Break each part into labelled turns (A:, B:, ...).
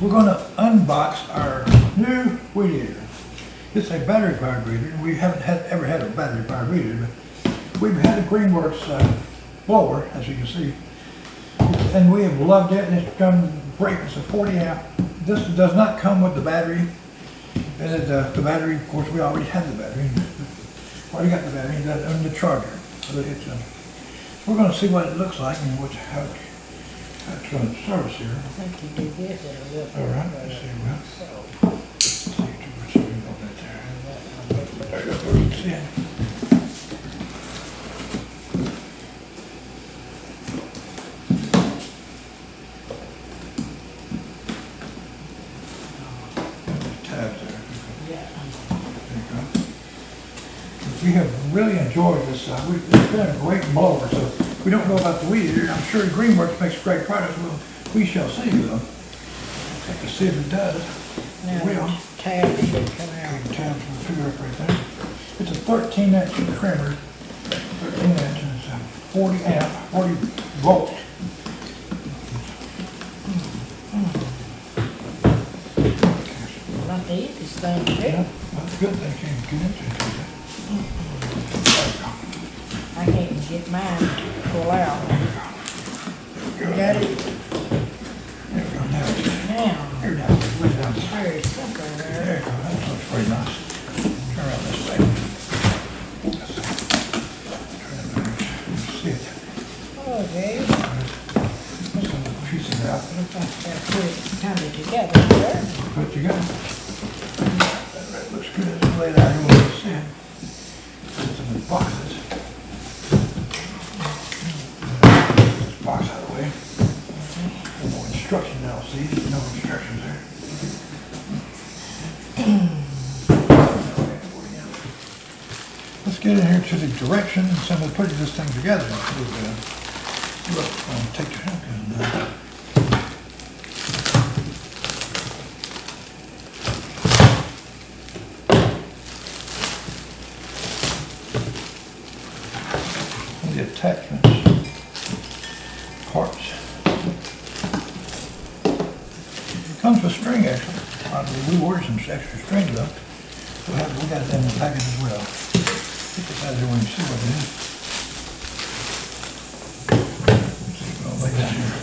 A: we're going to unbox our new Weedeater. It's a battery-powered weeder. We haven't ever had a battery-powered weeder, but we've had a Greenworks blower, as you can see, and we have loved it. And it's come great. It's a 40 amp. This does not come with the battery. And the battery, of course, we already had the battery. Already got the battery and the charger. So we're going to see what it looks like and how it's going to service here.
B: I think you do this at a little.
A: All right, let's see. Well, let's see what's going on there. There you go. You can see it. Tabs there.
B: Yeah.
A: There you go. We have really enjoyed this. It's been a great blower. So we don't know about the Weedeater. I'm sure Greenworks makes great products. Well, we shall see though. Check to see if it does.
B: Now
A: We will.
B: the tabs should come out.
A: The tabs will figure up right there. It's a 13-inch trimmer. 13 inch and it's a 40 amp, 40 volt.
B: Not the easiest thing to do.
A: Yeah, that's a good thing you can get into it.
B: I can't even get mine to pull out. You got it?
A: There we go.
B: Now,
A: Here now. Way down.
B: very simple
A: There
B: there.
A: you go. That looks very nice. Turn around this way. Let's see. Turn it around. See it.
B: Okay.
A: Put some pieces out.
B: Looks like they're pretty kind of together there.
A: Put it together. That looks good. It's laid out here. We'll see it. Put some in boxes. This box out of the way. No instruction now. See, there's no instructions there. Let's get in here to the directions and so we'll put this thing together. Take your hand. The attachments, parts. It comes with string actually. We ordered some extra string though. We got that in the package as well. Get this out of here when you see what it is. Let's see what I'll lay down here.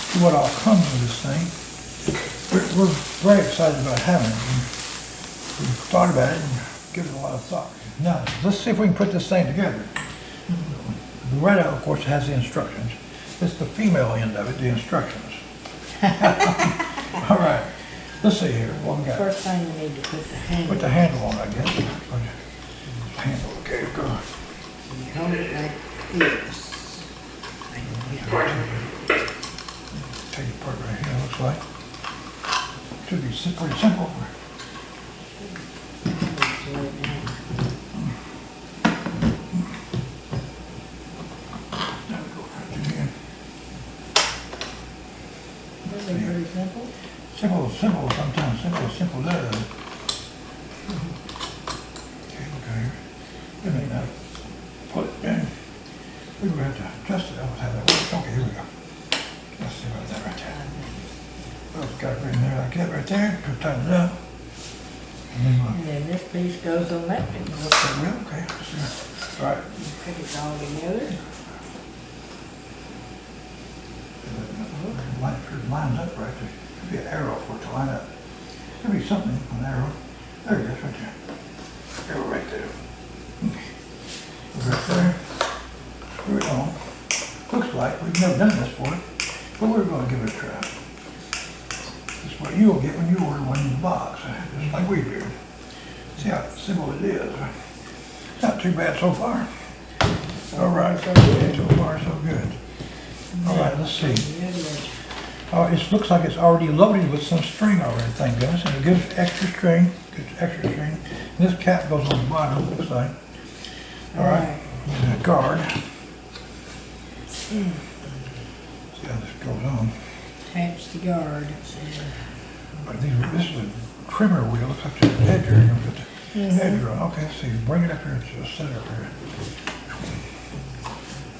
A: See what all comes with this thing. We're very excited about having it. We've thought about it and given it a lot of thought. Now, let's see if we can put this thing together. Loretta, of course, has the instructions. It's the female end of it, the instructions. All right. Let's see here. What we got?
B: First thing we need to put the handle.
A: Put the handle on, I guess. Handle, okay, go.
B: You hold it like this.
A: Take it apart right here, looks like. Should be pretty simple. There we go, right through here.
B: This is pretty simple.
A: Simple, sometimes simple does. Okay, look out here. Let me now put it in. We're going to have to adjust it. I don't have that work. Okay, here we go. Let's see about that right there. Well, it's got it right in there like that right there. Just tighten it up. And then
B: And then this piece goes on that piece.
A: okay, let's see. All right.
B: Put it all together.
A: It lines up right there. Should be an arrow for it to line up. Should be something, an arrow. There it is, right there. Arrow right there. Okay. Right there. Screw it on. Looks like we've never done this before, but we're going to give it a try. This is what you'll get when you order one in the box, just like we do. See how simple it is. It's not too bad so far. All right, so far so good. All right, let's see. It looks like it's already loaded with some string already, thank goodness. And it gives extra string. And this cap goes on the bottom, it looks like. All right, and a guard. See how this goes on.
B: Attach the guard.
A: But this is a trimmer wheel. Looks like there's an edge here. Put the edge on. Okay, let's see. Bring it up here to the center here.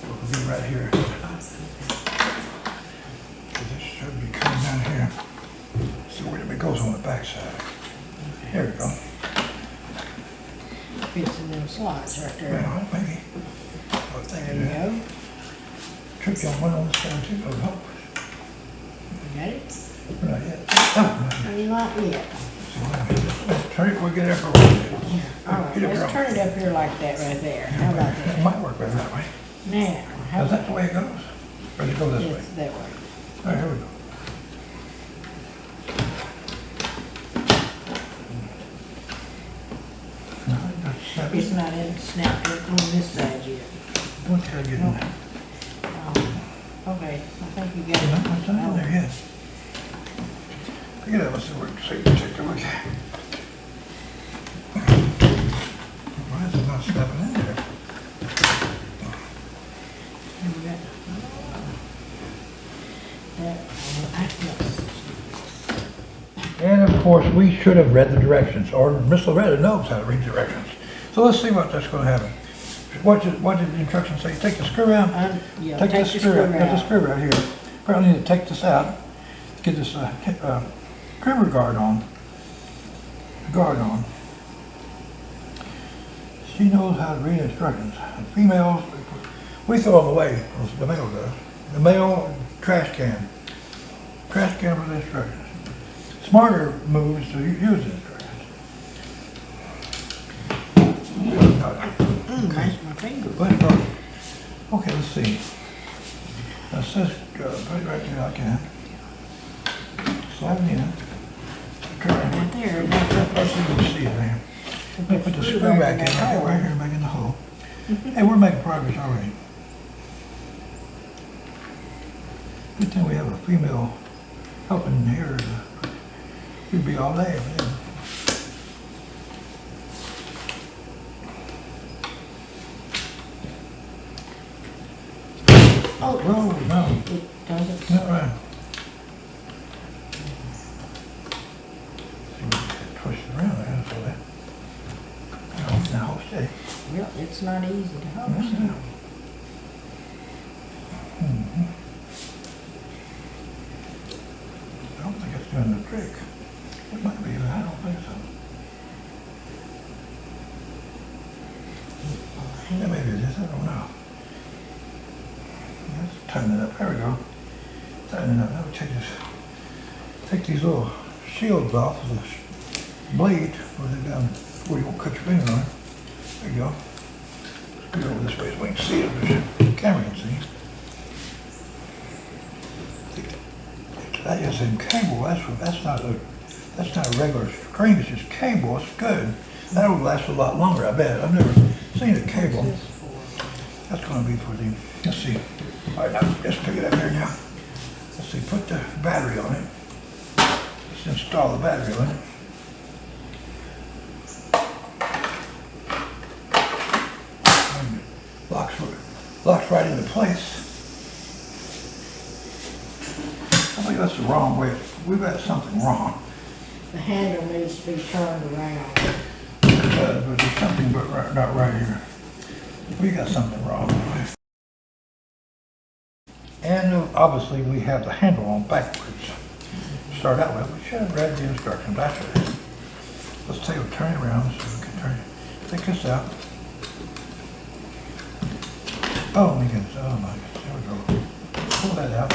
A: It'll be right here. This should be coming down here. goes on the back side. There we go.
B: Fits in them slots right there.
A: Well, maybe. Oh,
B: There you go.
A: Tricky on one on the side too. Oh, no.
B: You got it?
A: Not yet. Oh,
B: Not yet.
A: let's turn it, we'll get it for a little bit.
B: All right, let's turn it up here like that right there. How about
A: It
B: that?
A: might work better that way.
B: Now, how
A: Is
B: about
A: that the way it goes? Or does it go this way?
B: It's that way.
A: All right, here we go. No, that's seven.
B: It's not in snapped on this side yet.
A: What can I get in there?
B: Okay, I think you got it.
A: No, it's not in there yet. Look at that, let's see where, take a look at. Why is it not snapping in there?
B: And we got that.
A: And of course, we should have read the directions, or Miss Loretta knows how to read directions. So let's see what that's going to happen. What did the instructions say? Take the screw out.
B: Yeah,
A: Take this screw out. Got the screw right here. Probably need to take this out. Get this trimmer guard on. She knows how to read instructions. Females, we throw them away. The male does. The male trash can. Trash can with instructions. Smarter moves to use the instructions.
B: Nice, my finger.
A: Okay, let's see. It says, put it right there, I can. Slide it in.
B: Right there.
A: Let's see if we can see it there. Let me put the screw back in, right here, back in the hole. Hey, we're making progress already. Good thing we have a female helping here. We'd be all day.
B: Oh,
A: no.
B: It doesn't.
A: Not right. Twist it around there, so that. Now, steady.
B: Well, it's not easy to hold.
A: Mm-hmm. I don't think it's doing the trick. It might be, but I don't think so. Yeah, maybe it is, I don't know. Let's tighten it up. There we go. Tighten it up. Now we take these little shields off of the blade where you won't cut your finger on it. There you go. Let's go over this way so we can see it. The camera can see. That is in cable. That's not a regular string. It's just cable. It's good. That'll last a lot longer, I bet. I've never seen a cable. That's going to be for the. Let's see. All right, now let's pick it up here now. Let's see. Put the battery on it. Let's install the battery on it. Locks right into place. I think that's the wrong way. We've got something wrong.
B: The handle needs to be turned around.
A: But there's something not right here. We got something wrong. And obviously we have the handle on backwards. Start out with. We should have read the instructions after that. Let's turn it around so we can turn it. Take this out. Oh my goodness, oh my goodness, there we go. Pull that out.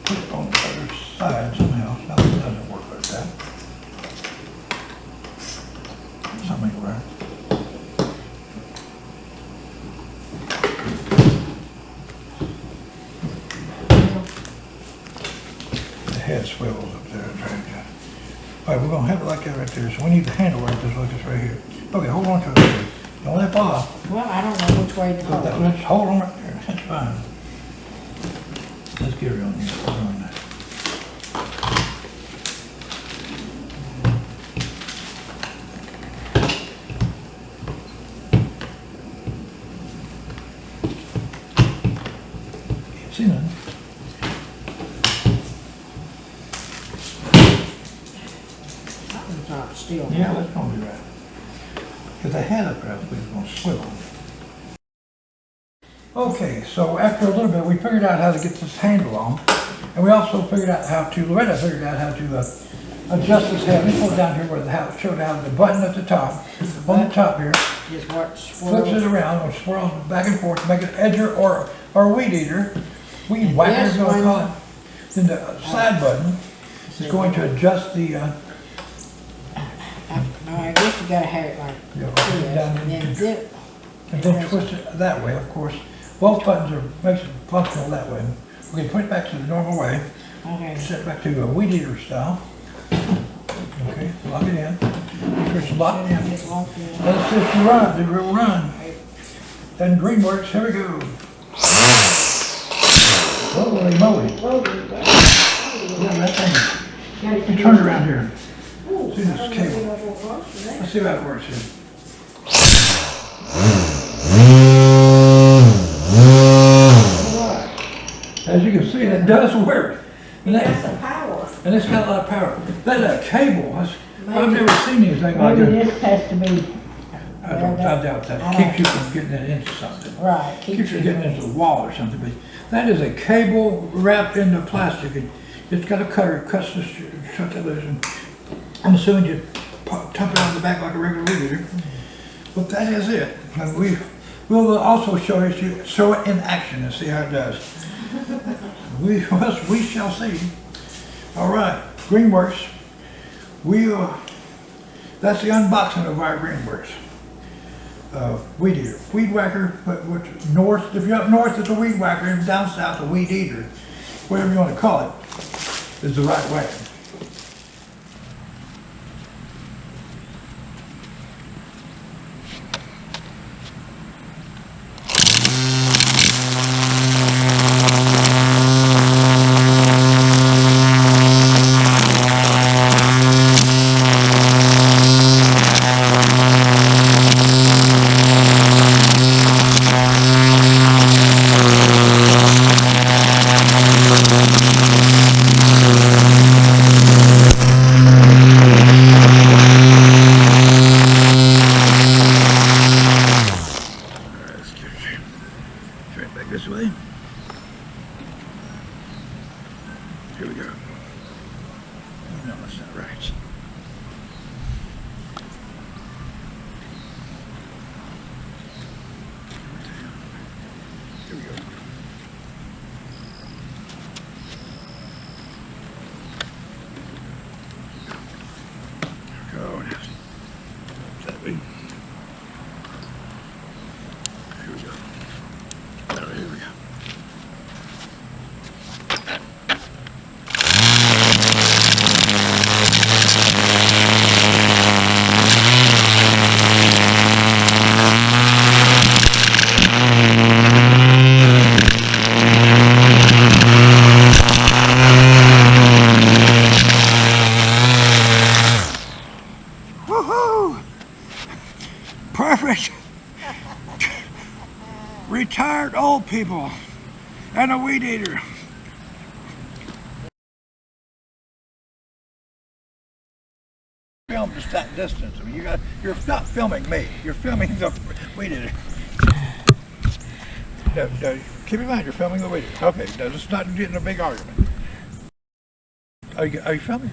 A: Put it on the other side somehow. No, it doesn't work like that. Something ain't right. The head swivels up there. All right, we're going to have it like that right there. So we need the handle like this right here. Okay, hold on to it. Don't let it fall off.
B: Well, I don't know which way to hold it.
A: Let's hold on right there. That's fine. Let's get her on here. Put her on that. Can't see nothing.
B: Something's not still.
A: Yeah, that's going to be right. Because the head up there, I believe, is going to swivel. Okay, so after a little bit, we figured out how to get this handle on. And we also figured out how to, Loretta figured out how to adjust this head. Let me pull it down here where the house showed down the button at the top. On the top here,
B: Just what
A: flips it
B: swirls.
A: around or swirls back and forth, make it edger or weed eater. We can whack it,
B: This
A: if you want to
B: one-
A: call it. Then the side button is going to adjust the,
B: No, I guess you gotta have it like
A: yeah,
B: this,
A: down
B: and then
A: in-
B: zip.
A: and then twist it that way, of course. Both buttons makes it functional that way. We can put it back to the normal way.
B: Okay.
A: Set it back to a weed eater style. Okay, lock it in. Just lock it in.
B: Just walk in.
A: Let's just run, the real run. Then Greenworks, here we go. Holy moly. Yeah, that thing. You turn it around here. See this cable. Let's see how it works here. As you can see, it does work. And,
B: That's the power.
A: and it's got a lot of power. That cable, I've never seen anything like
B: Maybe
A: it.
B: this has to be,
A: I doubt that. It keeps you from getting it into something.
B: right,
A: Keeps you getting into the wall or something. But that is a cable wrapped into plastic. And it's got a cutter. It cuts this, shut that loose. And I'm assuming you dump it on the back like a regular weed eater. But that is it. And we'll also show it in action and see how it does. We shall see. All right, Greenworks. That's the unboxing of our Greenworks. Weed eater, weed whacker. But north, if you're up north, it's a weed whacker, and down south, a weed eater. Whatever you want to call it, is the right way. This way. Here we go. No, that's not right. Here we go. Go now. That way. Here we go. Here we go. Woohoo! Perfect! Retired old people and a weed eater. Film just that distance. I mean, you're not filming me. You're filming the weed eater. Keep in mind, you're filming the weed eater. Okay, let's not get in a big argument. Are you filming?